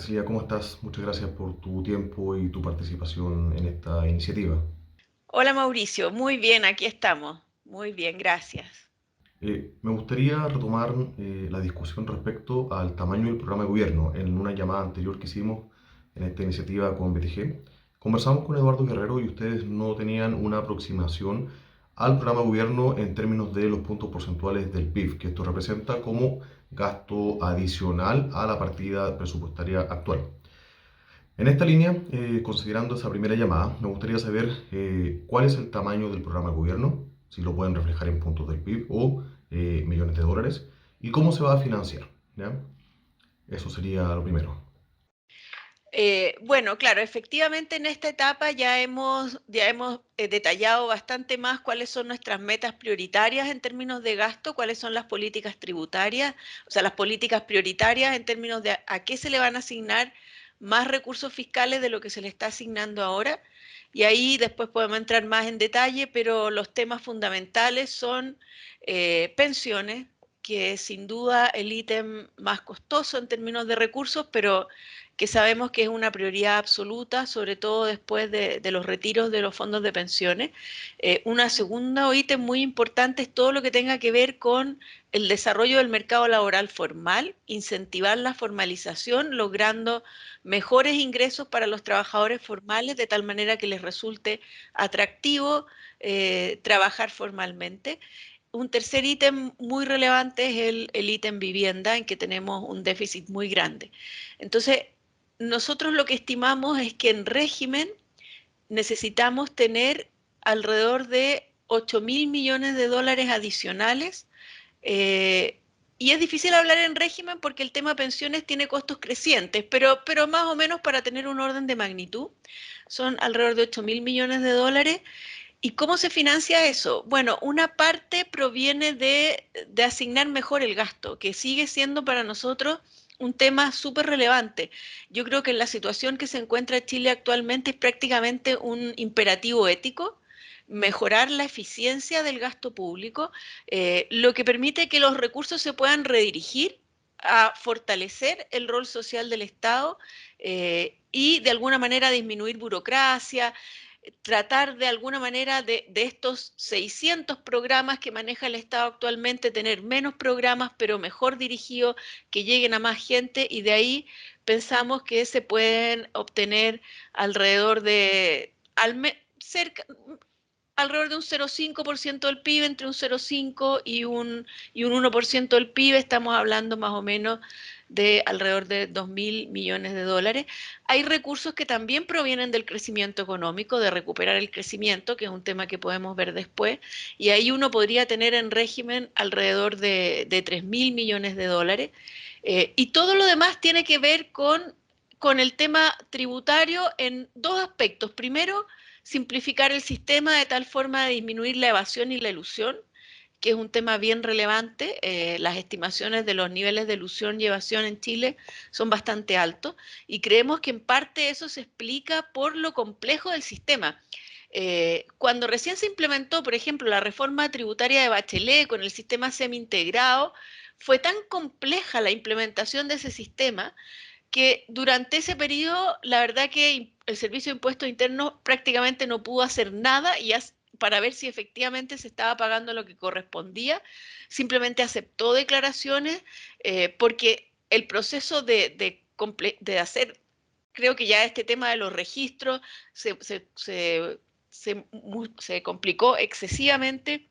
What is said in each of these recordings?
Cecilia, ¿cómo estás? Muchas gracias por tu tiempo y tu participación en esta iniciativa. Hola Mauricio, muy bien, aquí estamos. Muy bien, gracias. Me gustaría retomar la discusión respecto al tamaño del programa de gobierno. En una llamada anterior que hicimos en esta iniciativa con BTG, conversamos con Eduardo Guerrero y ustedes no tenían una aproximación al programa de gobierno en términos de los puntos porcentuales del PIB, que esto representa como gasto adicional a la partida presupuestaria actual. En esta línea, considerando esa primera llamada, me gustaría saber cuál es el tamaño del programa de gobierno, si lo pueden reflejar en puntos del PIB o millones de dólares, y cómo se va a financiar. ¿Ya? Eso sería lo primero. Bueno, claro, efectivamente en esta etapa ya hemos detallado bastante más cuáles son nuestras metas prioritarias en términos de gasto, cuáles son las políticas tributarias, o sea, las políticas prioritarias en términos de a qué se le van a asignar más recursos fiscales de lo que se le está asignando ahora. Y ahí después podemos entrar más en detalle, pero los temas fundamentales son pensiones, que es sin duda el ítem más costoso en términos de recursos, pero que sabemos que es una prioridad absoluta, sobre todo después de los retiros de los fondos de pensiones. Una segunda ítem muy importante es todo lo que tenga que ver con el desarrollo del mercado laboral formal, incentivar la formalización, logrando mejores ingresos para los trabajadores formales, de tal manera que les resulte atractivo trabajar formalmente. Un tercer ítem muy relevante es el ítem vivienda, en que tenemos un déficit muy grande. Entonces, nosotros lo que estimamos es que en régimen necesitamos tener alrededor de 8.000 millones de dólares adicionales. eh, y es difícil hablar en régimen porque el tema pensiones tiene costos crecientes, pero más o menos para tener un orden de magnitud, son alrededor de 8.000 millones de dólares. ¿Y cómo se financia eso? Bueno, una parte proviene de asignar mejor el gasto, que sigue siendo para nosotros un tema súper relevante. Yo creo que en la situación que se encuentra Chile actualmente es prácticamente un imperativo ético mejorar la eficiencia del gasto público, lo que permite que los recursos se puedan redirigir a fortalecer el rol social del Estado y de alguna manera disminuir burocracia, tratar de alguna manera de estos 600 programas que maneja el Estado actualmente, tener menos programas, pero mejor dirigidos, que lleguen a más gente, y de ahí pensamos que se pueden obtener alrededor de, cerca, alrededor de un 0,5% del PIB, entre un 0,5 y un 1% del PIB, estamos hablando más o menos de alrededor de 2.000 millones de dólares. Hay recursos que también provienen del crecimiento económico, de recuperar el crecimiento, que es un tema que podemos ver después, y ahí uno podría tener en régimen alrededor de 3.000 millones de dólares. Y todo lo demás tiene que ver con el tema tributario en dos aspectos. Primero, simplificar el sistema de tal forma de disminuir la evasión y la elusión, que es un tema bien relevante. Las estimaciones de los niveles de elusión y evasión en Chile son bastante altos y creemos que en parte eso se explica por lo complejo del sistema. Cuando recién se implementó, por ejemplo, la reforma tributaria de Bachelet con el sistema semi-integrado, fue tan compleja la implementación de ese sistema que durante ese periodo, la verdad que el Servicio de Impuestos Internos prácticamente no pudo hacer nada para ver si efectivamente se estaba pagando lo que correspondía. Simplemente aceptó declaraciones porque el proceso de hacer, creo que ya este tema de los registros se, se, se, se complicó excesivamente,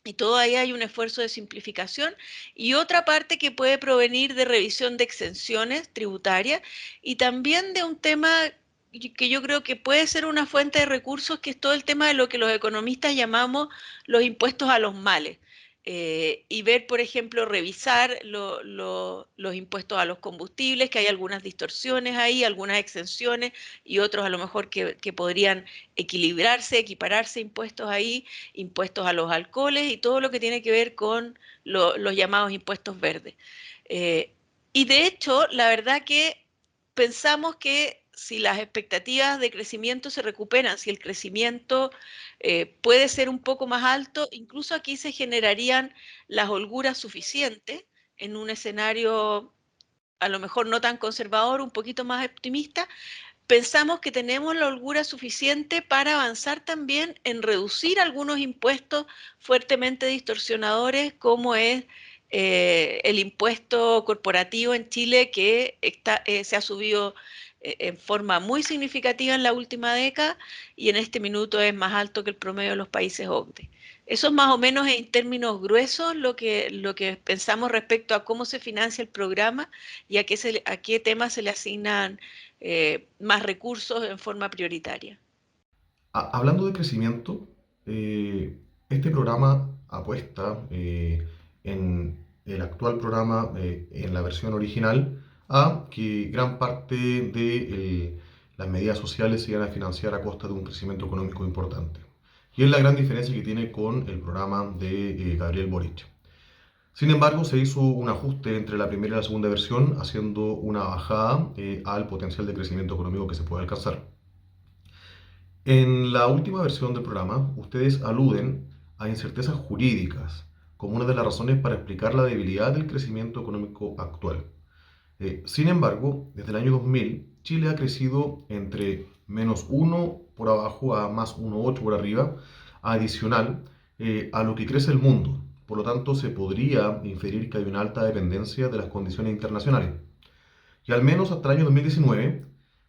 y todavía hay un esfuerzo de simplificación, y otra parte que puede provenir de revisión de exenciones tributarias y también de un tema que yo creo que puede ser una fuente de recursos, que es todo el tema de lo que los economistas llamamos los impuestos a los males. Y ver, por ejemplo, revisar los impuestos a los combustibles, que hay algunas distorsiones ahí, algunas exenciones y otros a lo mejor que podrían equilibrarse, equipararse impuestos ahí, impuestos a los alcoholes y todo lo que tiene que ver con los llamados impuestos verdes. Eh, y de hecho, la verdad que pensamos que si las expectativas de crecimiento se recuperan, si el crecimiento puede ser un poco más alto, incluso aquí se generarían las holguras suficientes en un escenario a lo mejor no tan conservador, un poquito más optimista, pensamos que tenemos la holgura suficiente para avanzar también en reducir algunos impuestos fuertemente distorsionadores, como es el impuesto corporativo en Chile, que se ha subido en forma muy significativa en la última década y en este minuto es más alto que el promedio de los países OCDE. Eso es más o menos en términos gruesos lo que pensamos respecto a cómo se financia el programa y a qué temas se le asignan más recursos en forma prioritaria. Hablando de crecimiento, este programa apuesta en el actual programa, en la versión original, a que gran parte de las medidas sociales se iban a financiar a costa de un crecimiento económico importante. Y es la gran diferencia que tiene con el programa de Gabriel Boric. Sin embargo, se hizo un ajuste entre la primera y la segunda versión, haciendo una bajada al potencial de crecimiento económico que se puede alcanzar. En la última versión del programa, ustedes aluden a incertezas jurídicas como una de las razones para explicar la debilidad del crecimiento económico actual. Sin embargo, desde el año 2000, Chile ha crecido entre -1 por abajo a +1,8 por arriba, adicional a lo que crece el mundo. Por lo tanto, se podría inferir que hay una alta dependencia de las condiciones internacionales. Y al menos hasta el año 2019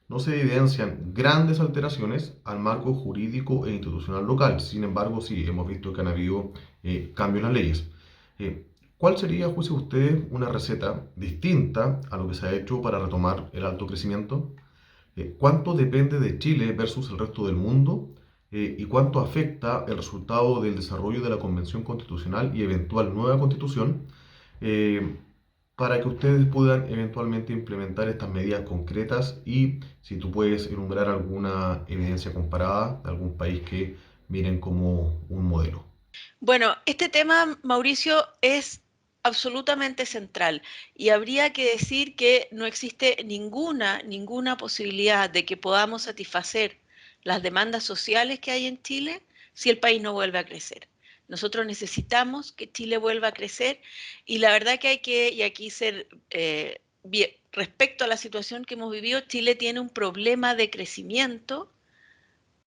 no se evidencian grandes alteraciones al marco jurídico e institucional local. Sin embargo, sí, hemos visto que han habido cambios en las leyes. ¿Cuál sería, a juicio de ustedes, una receta distinta a lo que se ha hecho para retomar el alto crecimiento? ¿Cuánto depende de Chile versus el resto del mundo? ¿Y cuánto afecta el resultado del desarrollo de la Convención Constitucional y eventual nueva Constitución? Eh, para que ustedes puedan eventualmente implementar estas medidas concretas y si tú puedes enumerar alguna evidencia comparada de algún país que miren como un modelo. Bueno, este tema, Mauricio, es absolutamente central y habría que decir que no existe ninguna posibilidad de que podamos satisfacer las demandas sociales que hay en Chile si el país no vuelve a crecer. Nosotros necesitamos que Chile vuelva a crecer y la verdad que hay que, y aquí ser bien, respecto a la situación que hemos vivido, Chile tiene un problema de crecimiento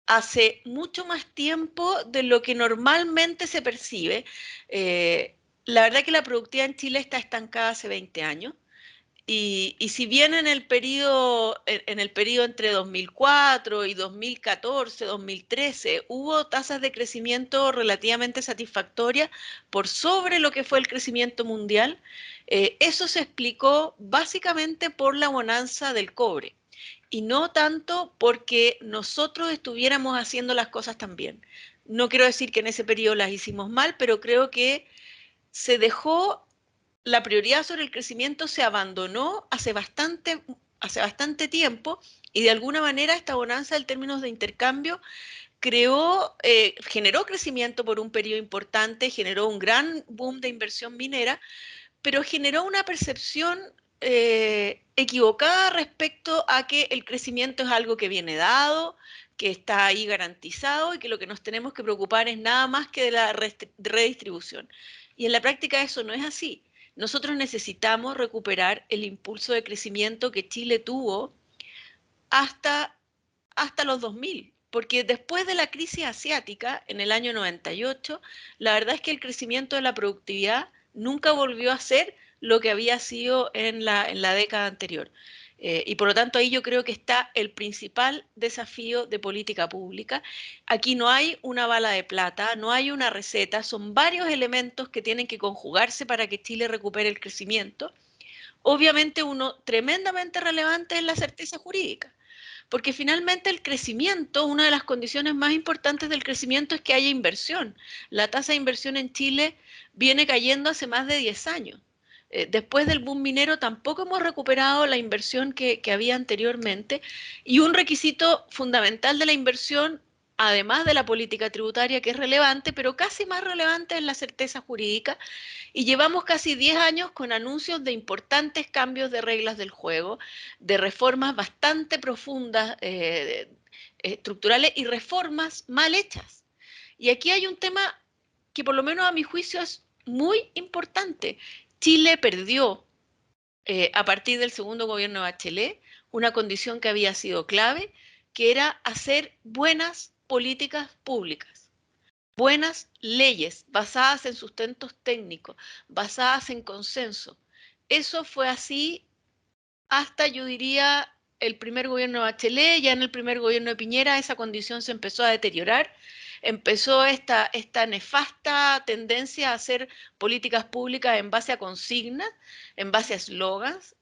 hace mucho más tiempo de lo que normalmente se percibe. La verdad que la productividad en Chile está estancada hace 20 años. Y si bien en el periodo entre 2004 y 2014, 2013, hubo tasas de crecimiento relativamente satisfactorias por sobre lo que fue el crecimiento mundial, eso se explicó básicamente por la bonanza del cobre y no tanto porque nosotros estuviéramos haciendo las cosas tan bien. No quiero decir que en ese periodo las hicimos mal, pero creo que se dejó la prioridad sobre el crecimiento, se abandonó hace bastante tiempo y de alguna manera esta bonanza en términos de intercambio generó crecimiento por un periodo importante, generó un gran boom de inversión minera, pero generó una percepción equivocada respecto a que el crecimiento es algo que viene dado, que está ahí garantizado y que lo que nos tenemos que preocupar es nada más que de la redistribución. Y en la práctica eso no es así. Nosotros necesitamos recuperar el impulso de crecimiento que Chile tuvo hasta, hasta los 2000, porque después de la crisis asiática en el año 98, la verdad es que el crecimiento de la productividad nunca volvió a ser lo que había sido en la década anterior. Y por lo tanto ahí yo creo que está el principal desafío de política pública. Aquí no hay una bala de plata, no hay una receta, son varios elementos que tienen que conjugarse para que Chile recupere el crecimiento. Obviamente uno tremendamente relevante es la certeza jurídica. Porque finalmente el crecimiento, una de las condiciones más importantes del crecimiento es que haya inversión. La tasa de inversión en Chile viene cayendo hace más de 10 años. Después del boom minero tampoco hemos recuperado la inversión que había anteriormente y un requisito fundamental de la inversión, además de la política tributaria que es relevante, pero casi más relevante es la certeza jurídica y llevamos casi 10 años con anuncios de importantes cambios de reglas del juego, de reformas bastante profundas, estructurales y reformas mal hechas. Y aquí hay un tema que por lo menos a mi juicio es muy importante. Chile perdió a partir del segundo gobierno de Bachelet, una condición que había sido clave, que era hacer buenas políticas públicas, buenas leyes basadas en sustentos técnicos, basadas en consenso. Eso fue así hasta, yo diría, el primer gobierno de Bachelet. Ya en el primer gobierno de Piñera esa condición se empezó a deteriorar, empezó esta nefasta tendencia a hacer políticas públicas en base a consignas, en base a eslogans,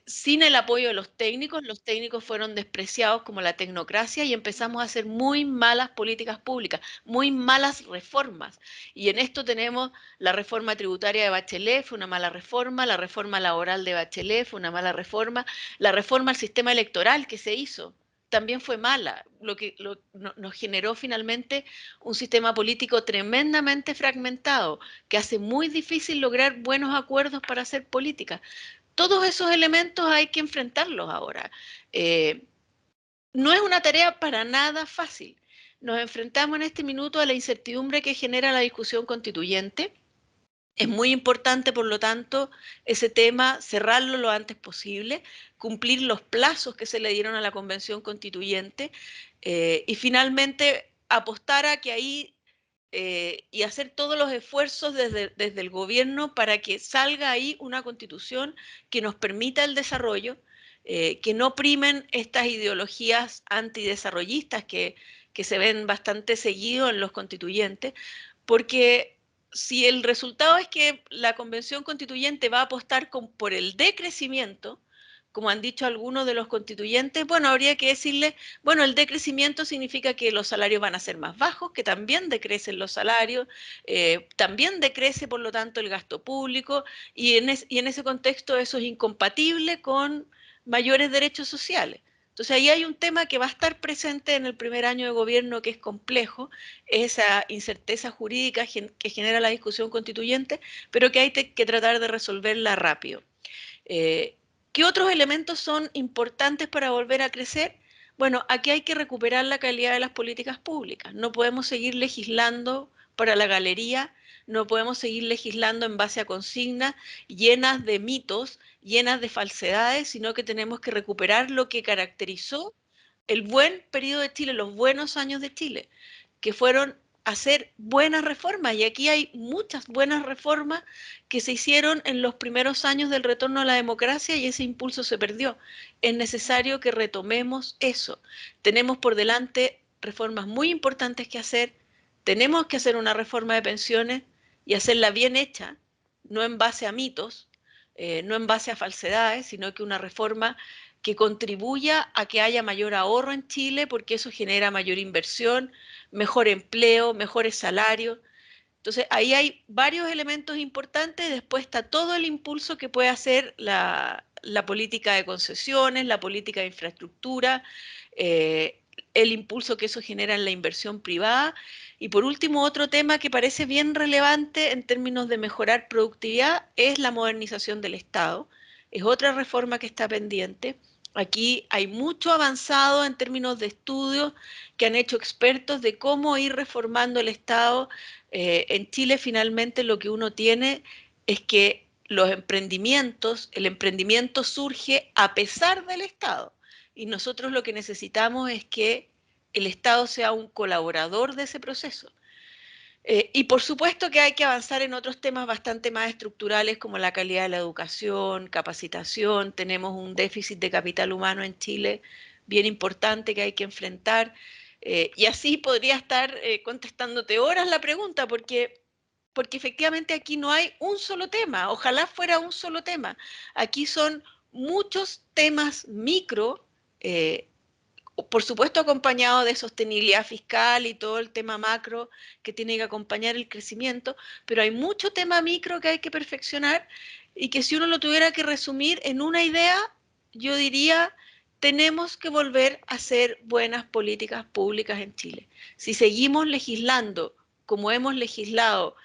sin el apoyo de los técnicos fueron despreciados como la tecnocracia y empezamos a hacer muy malas políticas públicas, muy malas reformas. Y en esto tenemos la reforma tributaria de Bachelet, fue una mala reforma, la reforma laboral de Bachelet fue una mala reforma, la reforma al sistema electoral que se hizo también fue mala, nos generó finalmente un sistema político tremendamente fragmentado, que hace muy difícil lograr buenos acuerdos para hacer política. Todos esos elementos hay que enfrentarlos ahora. Eh, no es una tarea para nada fácil. Nos enfrentamos en este minuto a la incertidumbre que genera la discusión constituyente. Es muy importante, por lo tanto, ese tema, cerrarlo lo antes posible, cumplir los plazos que se le dieron a la Convención Constituyente y finalmente apostar a que ahí y hacer todos los esfuerzos desde el gobierno para que salga ahí una constitución que nos permita el desarrollo, que no primen estas ideologías antidesarrollistas que se ven bastante seguido en los constituyentes, porque si el resultado es que la convención constituyente va a apostar por el decrecimiento, como han dicho algunos de los constituyentes, bueno, habría que decirle, bueno, el decrecimiento significa que los salarios van a ser más bajos, que también decrecen los salarios, también decrece, por lo tanto, el gasto público, y en ese contexto eso es incompatible con mayores derechos sociales. Entonces ahí hay un tema que va a estar presente en el primer año de gobierno que es complejo, esa incerteza jurídica que genera la discusión constituyente, pero que hay que tratar de resolverla rápido. Eh, ¿Qué otros elementos son importantes para volver a crecer? Bueno, aquí hay que recuperar la calidad de las políticas públicas. No podemos seguir legislando para la galería, no podemos seguir legislando en base a consignas llenas de mitos, llenas de falsedades, sino que tenemos que recuperar lo que caracterizó el buen periodo de Chile, los buenos años de Chile, que fueron hacer buenas reformas. Y aquí hay muchas buenas reformas que se hicieron en los primeros años del retorno a la democracia y ese impulso se perdió. Es necesario que retomemos eso. Tenemos por delante reformas muy importantes que hacer. Tenemos que hacer una reforma de pensiones y hacerla bien hecha, no en base a mitos, no en base a falsedades, sino que una reforma que contribuya a que haya mayor ahorro en Chile, porque eso genera mayor inversión, mejor empleo, mejores salarios. Entonces, ahí hay varios elementos importantes. Después está todo el impulso que puede hacer la política de concesiones, la política de infraestructura, eh, el impulso que eso genera en la inversión privada. Y por último, otro tema que parece bien relevante en términos de mejorar productividad es la modernización del Estado. Es otra reforma que está pendiente. Aquí hay mucho avanzado en términos de estudios que han hecho expertos de cómo ir reformando el Estado. En Chile finalmente lo que uno tiene es que los emprendimientos, el emprendimiento surge a pesar del Estado. Y nosotros lo que necesitamos es que el Estado sea un colaborador de ese proceso. Y por supuesto que hay que avanzar en otros temas bastante más estructurales como la calidad de la educación, capacitación. Tenemos un déficit de capital humano en Chile bien importante que hay que enfrentar. Y así podría estar contestándote horas la pregunta, porque efectivamente aquí no hay un solo tema. Ojalá fuera un solo tema. Aquí son muchos temas micro, eh, por supuesto acompañado de sostenibilidad fiscal y todo el tema macro que tiene que acompañar el crecimiento, pero hay mucho tema micro que hay que perfeccionar y que si uno lo tuviera que resumir en una idea, yo diría, tenemos que volver a hacer buenas políticas públicas en Chile. Si seguimos legislando como hemos legislado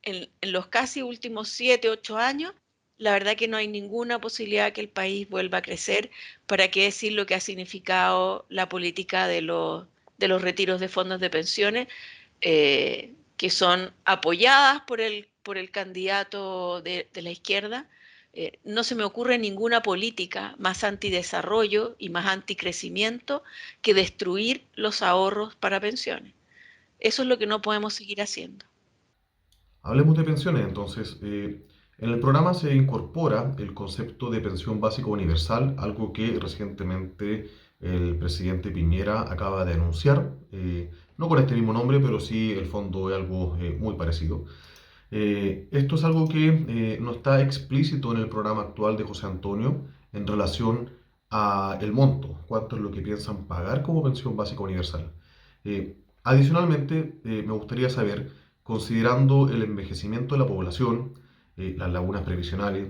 en los casi últimos 7, 8 años, la verdad que no hay ninguna posibilidad que el país vuelva a crecer. ¿Para qué decir lo que ha significado la política de los retiros de fondos de pensiones, que son apoyadas por el candidato de la izquierda? No se me ocurre ninguna política más antidesarrollo y más anticrecimiento que destruir los ahorros para pensiones. Eso es lo que no podemos seguir haciendo. Hablemos de pensiones entonces. En el programa se incorpora el concepto de pensión básica universal, algo que recientemente el presidente Piñera acaba de anunciar, no con este mismo nombre, pero sí el fondo es algo muy parecido. Esto es algo que no está explícito en el programa actual de José Antonio en relación a el monto, cuánto es lo que piensan pagar como pensión básica universal. Adicionalmente, me gustaría saber, considerando el envejecimiento de la población, las lagunas previsionales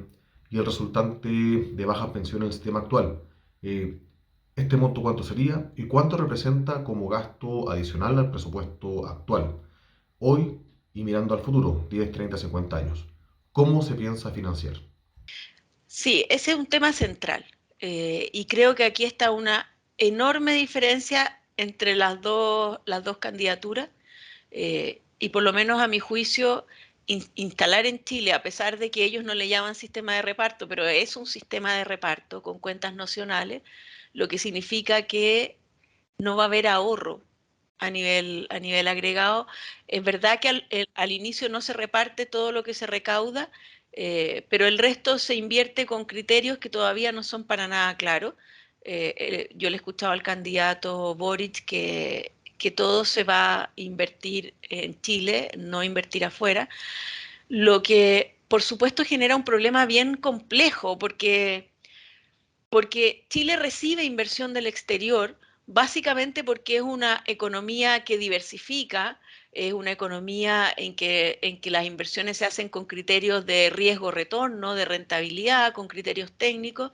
y el resultante de bajas pensiones en el sistema actual, eh, este monto cuánto sería y cuánto representa como gasto adicional al presupuesto actual hoy y mirando al futuro, 10, 30, 50 años. ¿Cómo se piensa financiar? Sí, ese es un tema central. Y creo que aquí está una enorme diferencia entre las dos candidaturas. Y por lo menos a mi juicio, instalar en Chile, a pesar de que ellos no le llaman sistema de reparto, pero es un sistema de reparto con cuentas nocionales, lo que significa que no va a haber ahorro a nivel agregado. Es verdad que al inicio no se reparte todo lo que se recauda, pero el resto se invierte con criterios que todavía no son para nada claros. Yo le he escuchado al candidato Boric que todo se va a invertir en Chile, no invertir afuera, lo que por supuesto genera un problema bien complejo porque Chile recibe inversión del exterior, básicamente porque es una economía que diversifica, es una economía en que las inversiones se hacen con criterios de riesgo-retorno, de rentabilidad, con criterios técnicos.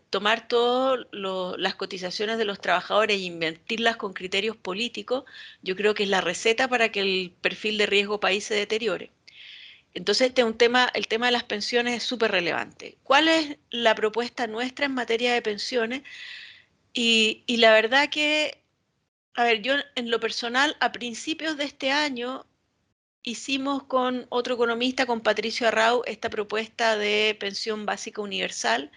Tomar todas las cotizaciones de los trabajadores e invertirlas con criterios políticos, yo creo que es la receta para que el perfil de riesgo país se deteriore. Entonces, este es un tema, el tema de las pensiones es súper relevante. ¿Cuál es la propuesta nuestra en materia de pensiones? Y la verdad que, a ver, yo en lo personal, a principios de este año, hicimos con otro economista, con Patricio Arrau, esta propuesta de pensión básica universal.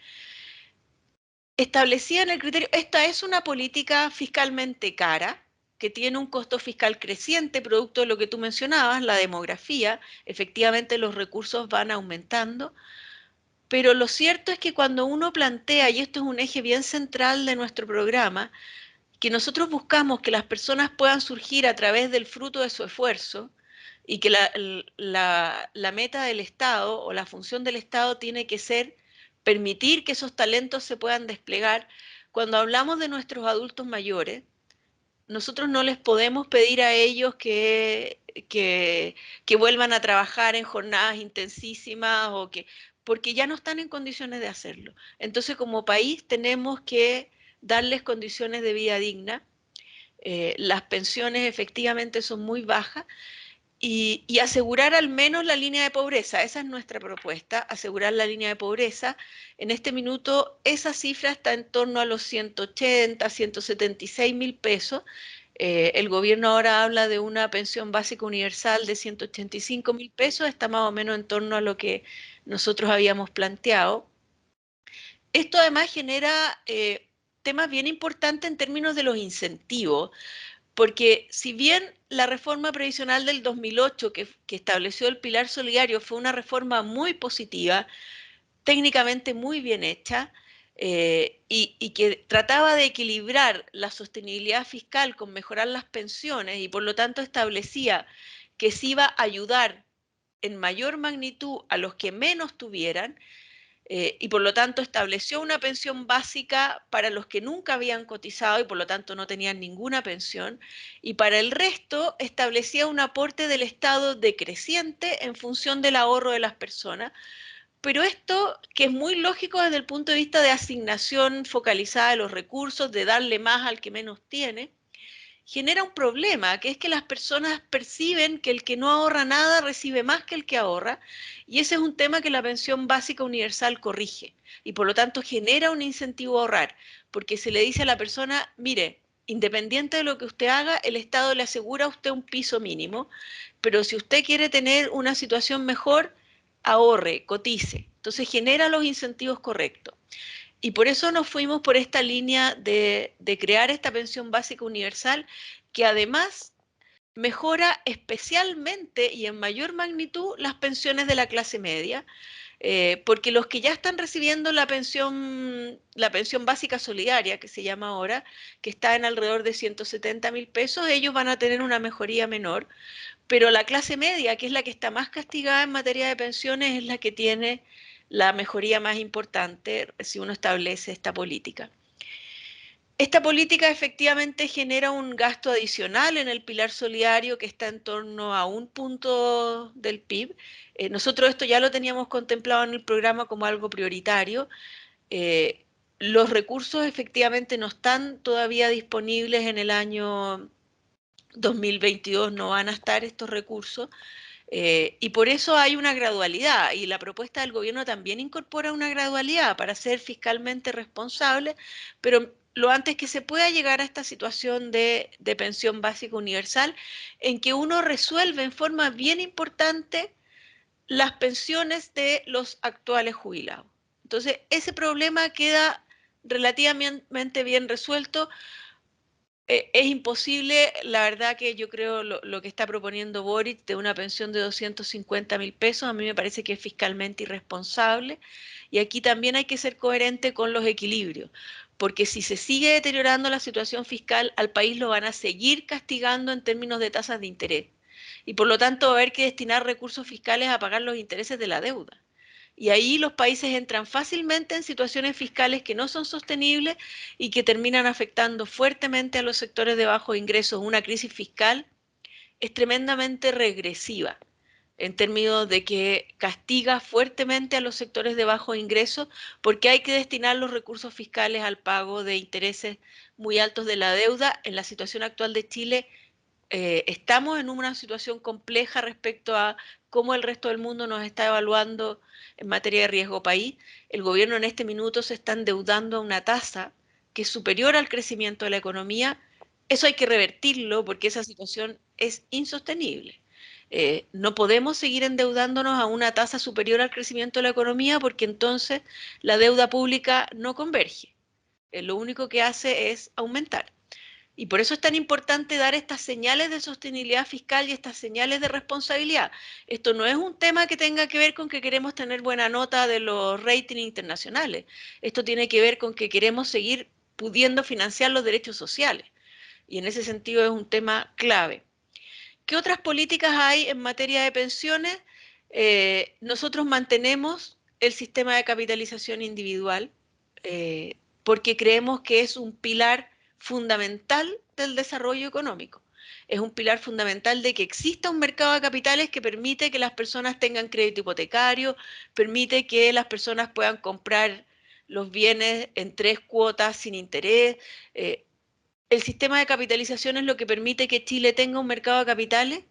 Establecía en el criterio, esta es una política fiscalmente cara, que tiene un costo fiscal creciente, producto de lo que tú mencionabas, la demografía, efectivamente los recursos van aumentando. Pero lo cierto es que cuando uno plantea, y esto es un eje bien central de nuestro programa, que nosotros buscamos que las personas puedan surgir a través del fruto de su esfuerzo y que la meta del Estado o la función del Estado tiene que ser permitir que esos talentos se puedan desplegar, cuando hablamos de nuestros adultos mayores, nosotros no les podemos pedir a ellos que vuelvan a trabajar en jornadas intensísimas porque ya no están en condiciones de hacerlo. Entonces, como país, tenemos que darles condiciones de vida digna. Las pensiones efectivamente son muy bajas y asegurar al menos la línea de pobreza. Esa es nuestra propuesta, asegurar la línea de pobreza. En este minuto esa cifra está en torno a los 180, 176.000 pesos. El gobierno ahora habla de una pensión básica universal de 185.000 pesos, está más o menos en torno a lo que nosotros habíamos planteado. Esto además genera temas bien importantes en términos de los incentivos. Porque si bien la reforma previsional del 2008 que estableció el pilar solidario fue una reforma muy positiva, técnicamente muy bien hecha, y que trataba de equilibrar la sostenibilidad fiscal con mejorar las pensiones y por lo tanto establecía que se iba a ayudar en mayor magnitud a los que menos tuvieran, y por lo tanto estableció una pensión básica para los que nunca habían cotizado y por lo tanto no tenían ninguna pensión, y para el resto establecía un aporte del Estado decreciente en función del ahorro de las personas. Pero esto, que es muy lógico desde el punto de vista de asignación focalizada de los recursos, de darle más al que menos tiene, genera un problema, que es que las personas perciben que el que no ahorra nada recibe más que el que ahorra, y ese es un tema que la pensión básica universal corrige, y por lo tanto genera un incentivo a ahorrar, porque se le dice a la persona, mire, independiente de lo que usted haga, el Estado le asegura a usted un piso mínimo, pero si usted quiere tener una situación mejor, ahorre, cotice. Entonces genera los incentivos correctos. Y por eso nos fuimos por esta línea de crear esta pensión básica universal, que además mejora especialmente y en mayor magnitud las pensiones de la clase media, porque los que ya están recibiendo la pensión básica solidaria, que se llama ahora, que está en alrededor de 170.000 pesos, ellos van a tener una mejoría menor, pero la clase media, que es la que está más castigada en materia de pensiones, es la que tiene la mejoría más importante si uno establece esta política. Esta política efectivamente genera un gasto adicional en el pilar solidario que está en torno a 1 punto del PIB. Nosotros esto ya lo teníamos contemplado en el programa como algo prioritario. Eh, los recursos efectivamente no están todavía disponibles en el año 2022, no van a estar estos recursos. Y por eso hay una gradualidad y la propuesta del gobierno también incorpora una gradualidad para ser fiscalmente responsable, pero lo antes que se pueda llegar a esta situación de pensión básica universal en que uno resuelve en forma bien importante las pensiones de los actuales jubilados. Entonces, ese problema queda relativamente bien resuelto. Es imposible, la verdad que yo creo lo que está proponiendo Boric de una pensión de 250.000 pesos, a mí me parece que es fiscalmente irresponsable y aquí también hay que ser coherente con los equilibrios, porque si se sigue deteriorando la situación fiscal, al país lo van a seguir castigando en términos de tasas de interés y por lo tanto va a haber que destinar recursos fiscales a pagar los intereses de la deuda. Y ahí los países entran fácilmente en situaciones fiscales que no son sostenibles y que terminan afectando fuertemente a los sectores de bajos ingresos. Una crisis fiscal es tremendamente regresiva en términos de que castiga fuertemente a los sectores de bajos ingresos porque hay que destinar los recursos fiscales al pago de intereses muy altos de la deuda. En la situación actual de Chile estamos en una situación compleja respecto a cómo el resto del mundo nos está evaluando en materia de riesgo país. El gobierno en este minuto se está endeudando a una tasa que es superior al crecimiento de la economía. Eso hay que revertirlo porque esa situación es insostenible. No podemos seguir endeudándonos a una tasa superior al crecimiento de la economía porque entonces la deuda pública no converge. Lo único que hace es aumentar. Y por eso es tan importante dar estas señales de sostenibilidad fiscal y estas señales de responsabilidad. Esto no es un tema que tenga que ver con que queremos tener buena nota de los ratings internacionales. Esto tiene que ver con que queremos seguir pudiendo financiar los derechos sociales. Y en ese sentido es un tema clave. ¿Qué otras políticas hay en materia de pensiones? Nosotros mantenemos el sistema de capitalización individual porque creemos que es un pilar fundamental del desarrollo económico. Es un pilar fundamental de que exista un mercado de capitales que permite que las personas tengan crédito hipotecario, permite que las personas puedan comprar los bienes en 3 cuotas sin interés. Eh, el sistema de capitalización es lo que permite que Chile tenga un mercado de capitales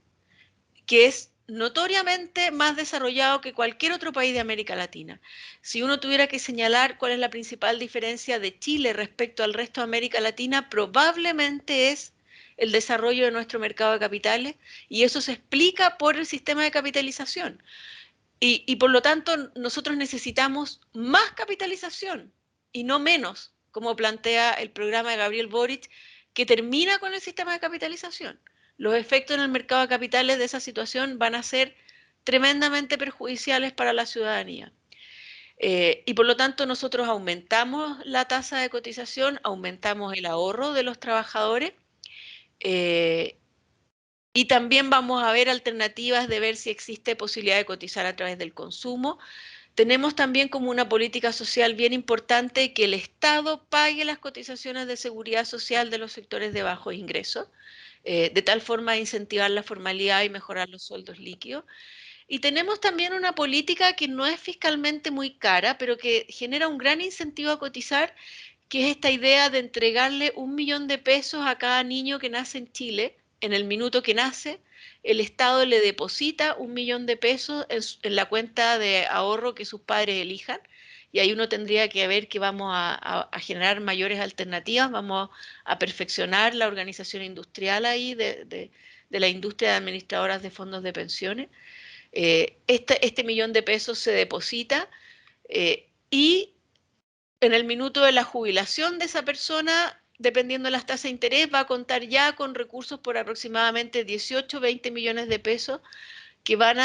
que es notoriamente más desarrollado que cualquier otro país de América Latina. Si uno tuviera que señalar cuál es la principal diferencia de Chile respecto al resto de América Latina, probablemente es el desarrollo de nuestro mercado de capitales y eso se explica por el sistema de capitalización. Y por lo tanto nosotros necesitamos más capitalización y no menos, como plantea el programa de Gabriel Boric, que termina con el sistema de capitalización. Los efectos en el mercado de capitales de esa situación van a ser tremendamente perjudiciales para la ciudadanía. Y por lo tanto nosotros aumentamos la tasa de cotización, aumentamos el ahorro de los trabajadores eh, y también vamos a ver alternativas de ver si existe posibilidad de cotizar a través del consumo. Tenemos también como una política social bien importante que el Estado pague las cotizaciones de seguridad social de los sectores de bajos ingresos, de tal forma de incentivar la formalidad y mejorar los sueldos líquidos. Y tenemos también una política que no es fiscalmente muy cara, pero que genera un gran incentivo a cotizar, que es esta idea de entregarle 1 millón de pesos a cada niño que nace en Chile. En el minuto que nace, el Estado le deposita 1 millón de pesos en la cuenta de ahorro que sus padres elijan. Y ahí uno tendría que ver que vamos a generar mayores alternativas, vamos a perfeccionar la organización industrial ahí de la industria de administradoras de fondos de pensiones. Este millón de pesos se deposita y en el minuto de la jubilación de esa persona, dependiendo de las tasas de interés, va a contar ya con recursos por aproximadamente 18, 20 millones de pesos que van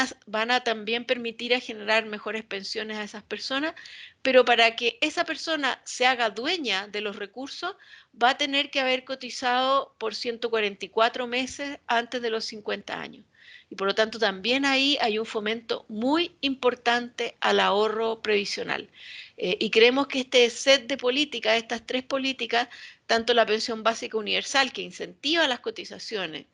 a también permitir a generar mejores pensiones a esas personas, pero para que esa persona se haga dueña de los recursos, va a tener que haber cotizado por 144 meses antes de los 50 años. Y por lo tanto también ahí hay un fomento muy importante al ahorro previsional. Y creemos que este set de políticas, estas tres políticas, tanto la pensión básica universal que incentiva las cotizaciones,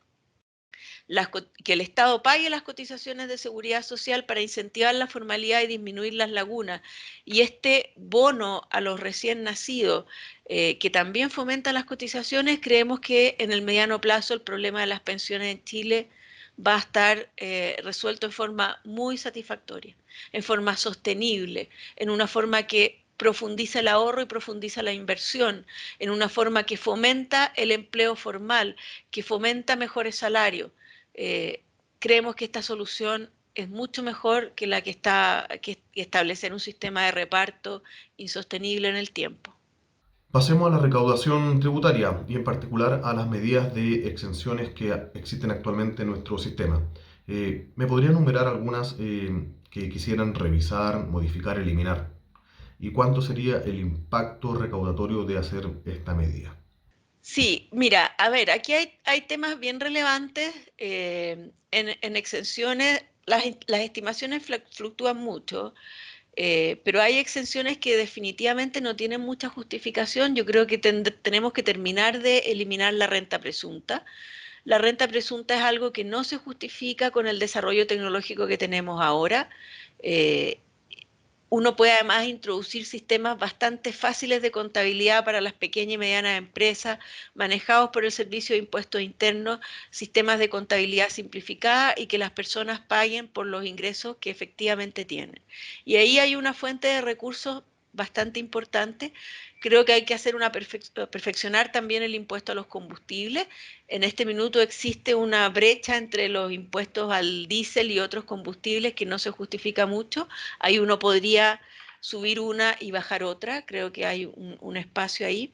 que el Estado pague las cotizaciones de seguridad social para incentivar la formalidad y disminuir las lagunas, y este bono a los recién nacidos, que también fomenta las cotizaciones, creemos que en el mediano plazo el problema de las pensiones en Chile va a estar resuelto en forma muy satisfactoria, en forma sostenible, en una forma que profundiza el ahorro y profundiza la inversión, en una forma que fomenta el empleo formal, que fomenta mejores salarios. eh, Creemos que esta solución es mucho mejor que la que establecer un sistema de reparto insostenible en el tiempo. Pasemos a la recaudación tributaria y en particular a las medidas de exenciones que existen actualmente en nuestro sistema. ¿Me podría enumerar algunas que quisieran revisar, modificar, eliminar? ¿Y cuánto sería el impacto recaudatorio de hacer esta medida? Sí, mira, a ver, aquí hay temas bien relevantes. En exenciones, las estimaciones fluctúan mucho. Pero hay exenciones que definitivamente no tienen mucha justificación. Yo creo que tenemos que terminar de eliminar la renta presunta. La renta presunta es algo que no se justifica con el desarrollo tecnológico que tenemos ahora. Eh, Uno puede además introducir sistemas bastante fáciles de contabilidad para las pequeñas y medianas empresas, manejados por el Servicio de Impuestos Internos, sistemas de contabilidad simplificada y que las personas paguen por los ingresos que efectivamente tienen. Y ahí hay una fuente de recursos bastante importante. Creo que hay que hacer perfeccionar también el impuesto a los combustibles. En este minuto existe una brecha entre los impuestos al diésel y otros combustibles que no se justifica mucho. Ahí uno podría subir una y bajar otra, creo que hay un espacio ahí.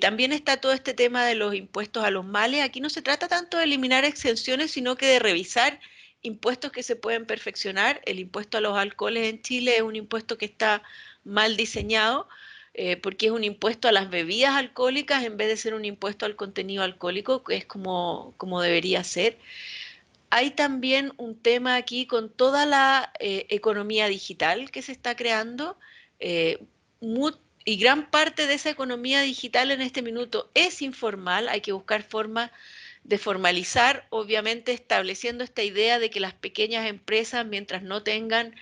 También está todo este tema de los impuestos a los males. Aquí no se trata tanto de eliminar exenciones, sino que de revisar impuestos que se pueden perfeccionar. El impuesto a los alcoholes en Chile es un impuesto que está mal diseñado, porque es un impuesto a las bebidas alcohólicas en vez de ser un impuesto al contenido alcohólico, que es como debería ser. Hay también un tema aquí con toda la economía digital que se está creando, eh, y gran parte de esa economía digital en este minuto es informal. Hay que buscar formas de formalizar, obviamente estableciendo esta idea de que las pequeñas empresas, mientras no tengan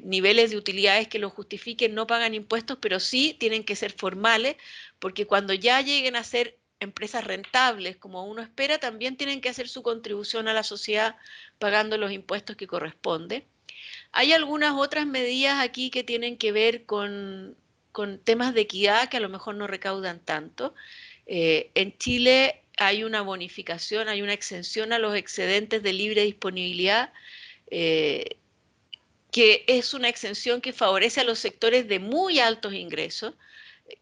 niveles de utilidades que lo justifiquen, no pagan impuestos, pero sí tienen que ser formales, porque cuando ya lleguen a ser empresas rentables, como uno espera, también tienen que hacer su contribución a la sociedad pagando los impuestos que corresponden. Hay algunas otras medidas aquí que tienen que ver con temas de equidad que a lo mejor no recaudan tanto. En Chile hay una bonificación, hay una exención a los excedentes de libre disponibilidad, eh, que es una exención que favorece a los sectores de muy altos ingresos,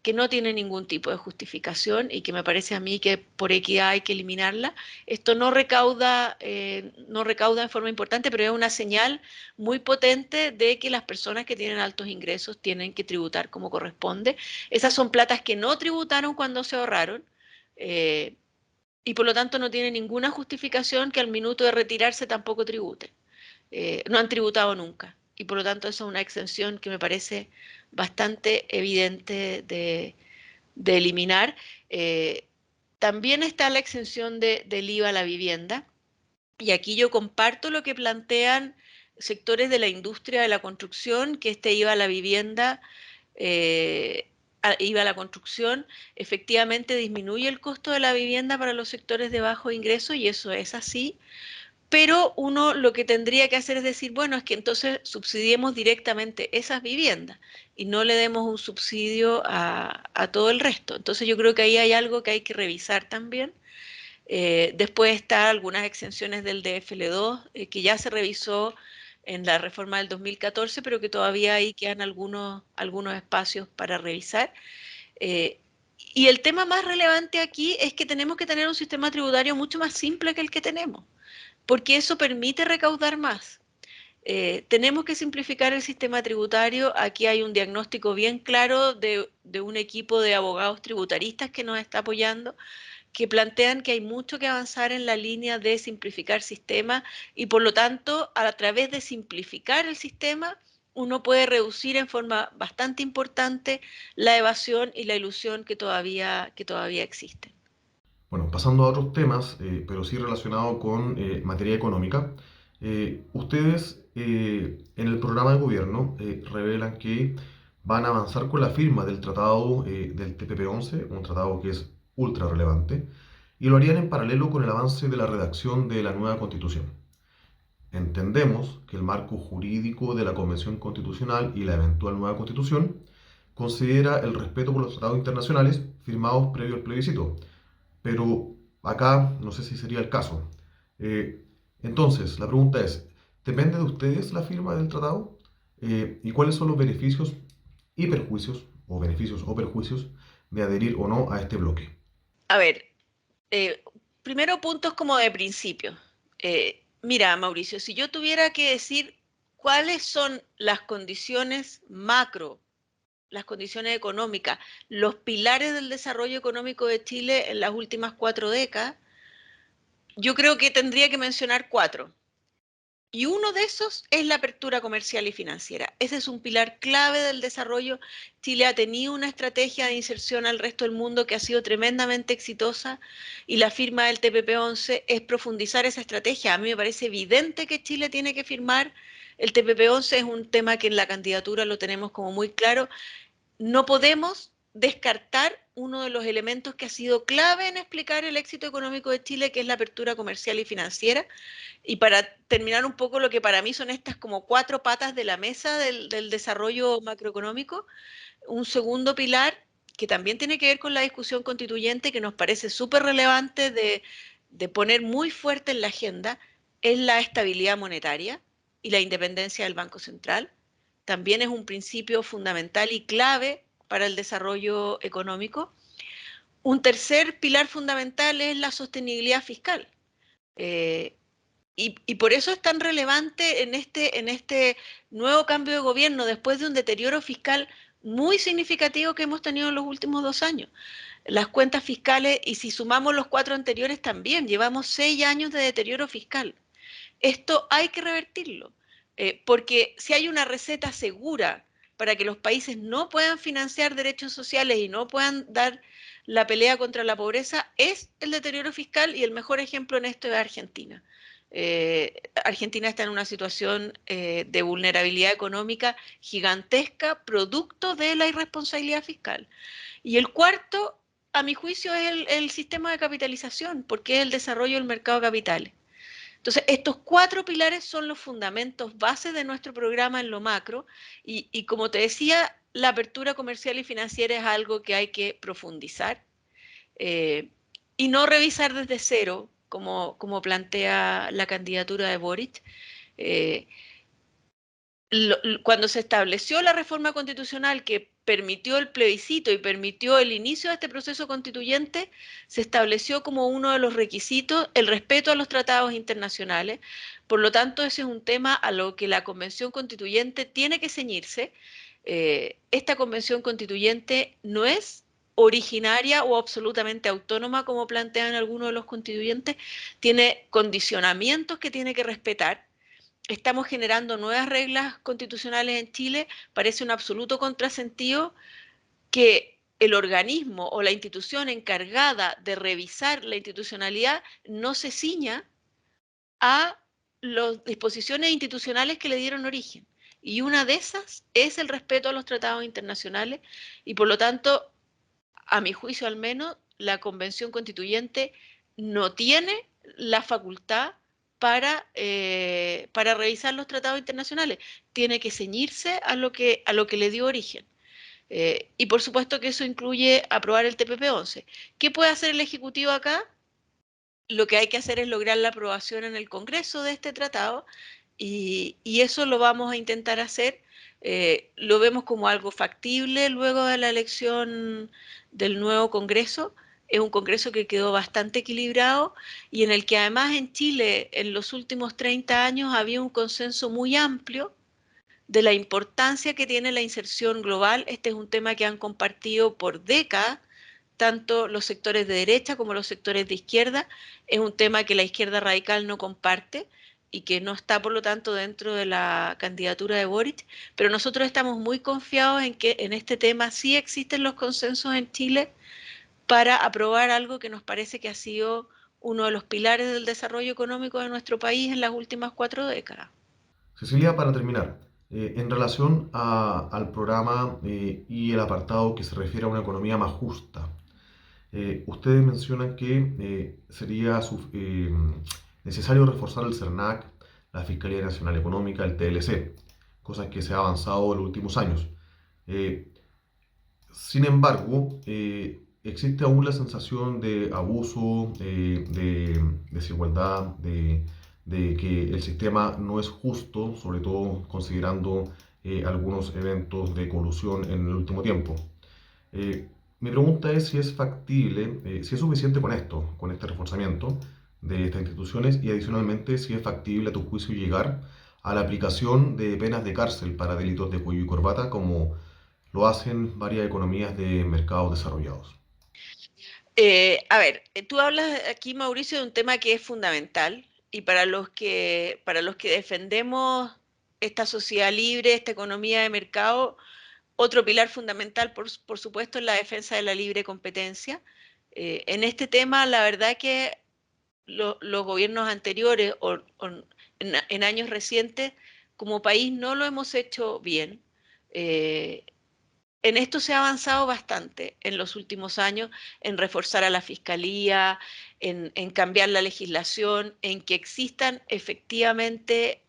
que no tiene ningún tipo de justificación y que me parece a mí que por equidad hay que eliminarla. Esto no recauda en forma importante, pero es una señal muy potente de que las personas que tienen altos ingresos tienen que tributar como corresponde. Esas son platas que no tributaron cuando se ahorraron. eh, y por lo tanto no tiene ninguna justificación que al minuto de retirarse tampoco tributen. No han tributado nunca. Y por lo tanto eso es una exención que me parece bastante evidente de eliminar. Eh, También está la exención del IVA a la vivienda. Y aquí yo comparto lo que plantean sectores de la industria de la construcción, que este IVA a la vivienda, IVA a la construcción, efectivamente disminuye el costo de la vivienda para los sectores de bajo ingreso, y eso es así. Pero uno lo que tendría que hacer es decir, bueno, es que entonces subsidiemos directamente esas viviendas y no le demos un subsidio a todo el resto. Entonces yo creo que ahí hay algo que hay que revisar también. Después está algunas exenciones del DFL2, que ya se revisó en la reforma del 2014, pero que todavía ahí quedan algunos espacios para revisar. Eh, y el tema más relevante aquí es que tenemos que tener un sistema tributario mucho más simple que el que tenemos, porque eso permite recaudar más. Tenemos que simplificar el sistema tributario. Aquí hay un diagnóstico bien claro de un equipo de abogados tributaristas que nos está apoyando, que plantean que hay mucho que avanzar en la línea de simplificar sistemas y por lo tanto, a través de simplificar el sistema, uno puede reducir en forma bastante importante la evasión y la ilusión que todavía existen. Bueno, pasando a otros temas, pero sí relacionado con materia económica, ustedes en el programa de gobierno revelan que van a avanzar con la firma del tratado del TPP-11, un tratado que es ultra relevante, y lo harían en paralelo con el avance de la redacción de la nueva constitución. Entendemos que el marco jurídico de la Convención Constitucional y la eventual nueva constitución considera el respeto por los tratados internacionales firmados previo al plebiscito, pero acá no sé si sería el caso. Eh, entonces, la pregunta es, ¿depende de ustedes la firma del tratado? ¿Y cuáles son los beneficios y perjuicios, o beneficios o perjuicios, de adherir o no a este bloque? A ver, eh, primero puntos como de principio. Mira, Mauricio, si yo tuviera que decir cuáles son las condiciones macro, las condiciones económicas, los pilares del desarrollo económico de Chile en las últimas 4 décadas, yo creo que tendría que mencionar cuatro. Y uno de esos es la apertura comercial y financiera. Ese es un pilar clave del desarrollo. Chile ha tenido una estrategia de inserción al resto del mundo que ha sido tremendamente exitosa y la firma del TPP-11 es profundizar esa estrategia. A mí me parece evidente que Chile tiene que firmar el TPP-11, es un tema que en la candidatura lo tenemos como muy claro. No podemos descartar uno de los elementos que ha sido clave en explicar el éxito económico de Chile, que es la apertura comercial y financiera. Y para terminar un poco lo que para mí son estas como cuatro patas de la mesa del desarrollo macroeconómico, un segundo pilar que también tiene que ver con la discusión constituyente, que nos parece súper relevante de poner muy fuerte en la agenda, es la estabilidad monetaria y la independencia del Banco Central. También es un principio fundamental y clave para el desarrollo económico. Un tercer pilar fundamental es la sostenibilidad fiscal. Eh, y por eso es tan relevante en este nuevo cambio de gobierno, después de un deterioro fiscal muy significativo que hemos tenido en los últimos 2 años. Las cuentas fiscales, y si sumamos los 4 anteriores también, llevamos 6 años de deterioro fiscal. Esto hay que revertirlo, porque si hay una receta segura para que los países no puedan financiar derechos sociales y no puedan dar la pelea contra la pobreza, es el deterioro fiscal y el mejor ejemplo en esto es Argentina. Argentina está en una situación de vulnerabilidad económica gigantesca, producto de la irresponsabilidad fiscal. Y el cuarto, a mi juicio, es el sistema de capitalización, porque es el desarrollo del mercado de capitales. Entonces, estos cuatro pilares son los fundamentos base de nuestro programa en lo macro y como te decía, la apertura comercial y financiera es algo que hay que profundizar eh, y no revisar desde cero, como plantea la candidatura de Boric. Eh, Cuando se estableció la reforma constitucional que permitió el plebiscito y permitió el inicio de este proceso constituyente, se estableció como uno de los requisitos el respeto a los tratados internacionales. Por lo tanto, ese es un tema a lo que la Convención Constituyente tiene que ceñirse. Esta Convención Constituyente no es originaria o absolutamente autónoma, como plantean algunos de los constituyentes, tiene condicionamientos que tiene que respetar. Estamos generando nuevas reglas constitucionales en Chile, parece un absoluto contrasentido que el organismo o la institución encargada de revisar la institucionalidad no se ciña a las disposiciones institucionales que le dieron origen. Y una de esas es el respeto a los tratados internacionales y por lo tanto, a mi juicio al menos, la Convención Constituyente no tiene la facultad para revisar los tratados internacionales. Tiene que ceñirse a lo que le dio origen. Y por supuesto que eso incluye aprobar el TPP-11. ¿Qué puede hacer el Ejecutivo acá? lo que hay que hacer es lograr la aprobación en el Congreso de este tratado y eso lo vamos a intentar hacer. Lo vemos como algo factible luego de la elección del nuevo Congreso. Es un Congreso que quedó bastante equilibrado y en el que además en Chile en los últimos 30 años había un consenso muy amplio de la importancia que tiene la inserción global. Este es un tema que han compartido por décadas tanto los sectores de derecha como los sectores de izquierda. Es un tema que la izquierda radical no comparte y que no está, por lo tanto, dentro de la candidatura de Boric, pero nosotros estamos muy confiados en que en este tema sí existen los consensos en Chile para aprobar algo que nos parece que ha sido uno de los pilares del desarrollo económico de nuestro país en las últimas 4 décadas. Cecilia, para terminar, en relación al programa y el apartado que se refiere a una economía más justa, ustedes mencionan que sería necesario reforzar el CERNAC, la Fiscalía Nacional Económica, el TLC, cosas que se ha avanzado en los últimos años. Eh, Sin embargo, existe aún la sensación de abuso, de desigualdad, de que el sistema no es justo, sobre todo considerando algunos eventos de colusión en el último tiempo. Eh, Mi pregunta es si es factible, si es suficiente con esto, con este reforzamiento de estas instituciones y adicionalmente si es factible a tu juicio llegar a la aplicación de penas de cárcel para delitos de cuello y corbata como lo hacen varias economías de mercados desarrollados. A ver, tú hablas aquí, Mauricio, de un tema que es fundamental y para los que defendemos esta sociedad libre, esta economía de mercado, otro pilar fundamental, por supuesto, es la defensa de la libre competencia. En este tema, la verdad que los gobiernos anteriores o en años recientes, como país, no lo hemos hecho bien. Eh, en esto se ha avanzado bastante en los últimos años, en reforzar a la fiscalía, en cambiar la legislación, en que existan efectivamente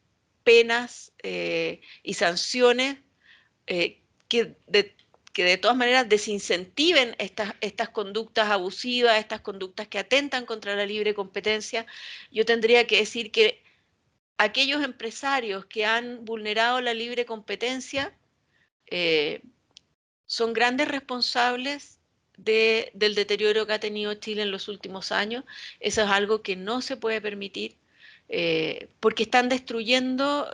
penas y sanciones eh, que, de, que de todas maneras desincentiven estas conductas abusivas, estas conductas que atentan contra la libre competencia. Yo tendría que decir que aquellos empresarios que han vulnerado la libre competencia, eh, son grandes responsables del deterioro que ha tenido Chile en los últimos años. Eso es algo que no se puede permitir porque están destruyendo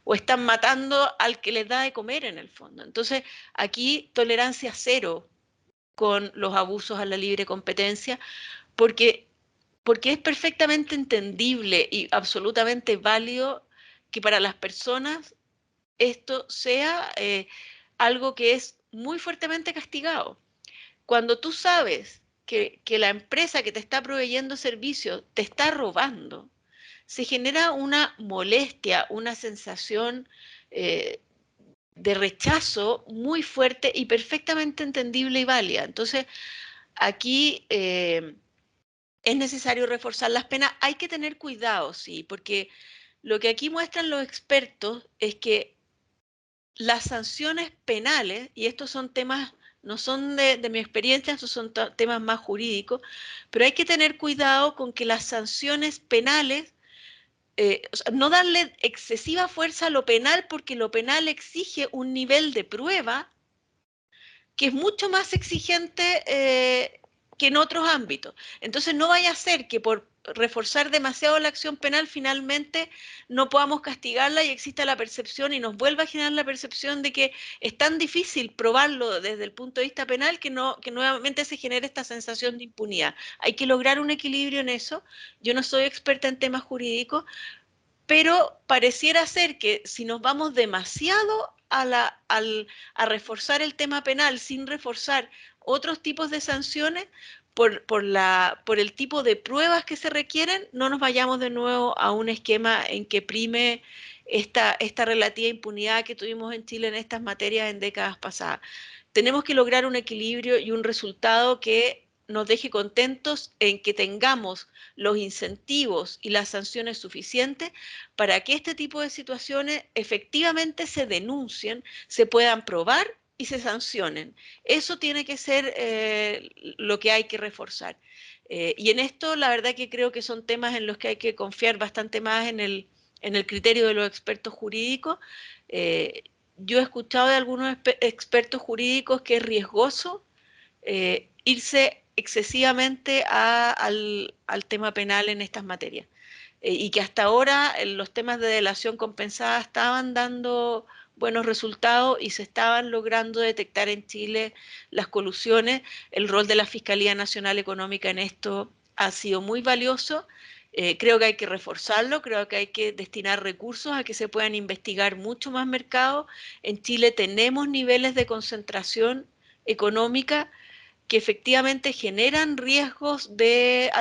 o están matando al que les da de comer en el fondo. Entonces, aquí tolerancia cero con los abusos a la libre competencia, porque, porque es perfectamente entendible y absolutamente válido que para las personas esto sea algo que es muy fuertemente castigado. Cuando tú sabes que la empresa que te está proveyendo servicios te está robando, se genera una molestia, una sensación eh, de rechazo muy fuerte y perfectamente entendible y válida. Entonces, aquí es necesario reforzar las penas. Hay que tener cuidado, sí, porque lo que aquí muestran los expertos es que las sanciones penales, y estos son temas, no son de mi experiencia, estos son temas más jurídicos, pero hay que tener cuidado con que las sanciones penales, o sea, no darle excesiva fuerza a lo penal, porque lo penal exige un nivel de prueba que es mucho más exigente que en otros ámbitos. Entonces no vaya a ser que por reforzar demasiado la acción penal finalmente no podamos castigarla y exista la percepción y nos vuelva a generar la percepción de que es tan difícil probarlo desde el punto de vista penal que nuevamente se genere esta sensación de impunidad. Hay que lograr un equilibrio en eso. Yo no soy experta en temas jurídicos, pero pareciera ser que si nos vamos demasiado a reforzar el tema penal sin reforzar otros tipos de sanciones, por el tipo de pruebas que se requieren, no nos vayamos de nuevo a un esquema en que prime esta relativa impunidad que tuvimos en Chile en estas materias en décadas pasadas. Tenemos que lograr un equilibrio y un resultado que nos deje contentos en que tengamos los incentivos y las sanciones suficientes para que este tipo de situaciones efectivamente se denuncien, se puedan probar y se sancionen. Eso tiene que ser lo que hay que reforzar. Y en esto la verdad que creo que son temas en los que hay que confiar bastante más en el criterio de los expertos jurídicos. Eh, yo he escuchado de algunos expertos jurídicos que es riesgoso irse excesivamente al tema penal en estas materias. Y que hasta ahora los temas de delación compensada estaban dando buenos resultados y se estaban logrando detectar en Chile las colusiones. El rol de la Fiscalía Nacional Económica en esto ha sido muy valioso. Creo que hay que reforzarlo, creo que hay que destinar recursos a que se puedan investigar mucho más mercados. En Chile tenemos niveles de concentración económica que efectivamente generan riesgos de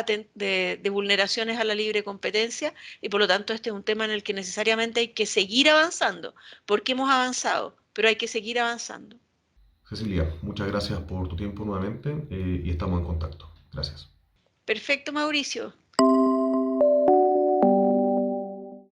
vulneraciones a la libre competencia y por lo tanto este es un tema en el que necesariamente hay que seguir avanzando, porque hemos avanzado, pero hay que seguir avanzando. Cecilia, muchas gracias por tu tiempo nuevamente y estamos en contacto. Gracias. Perfecto, Mauricio.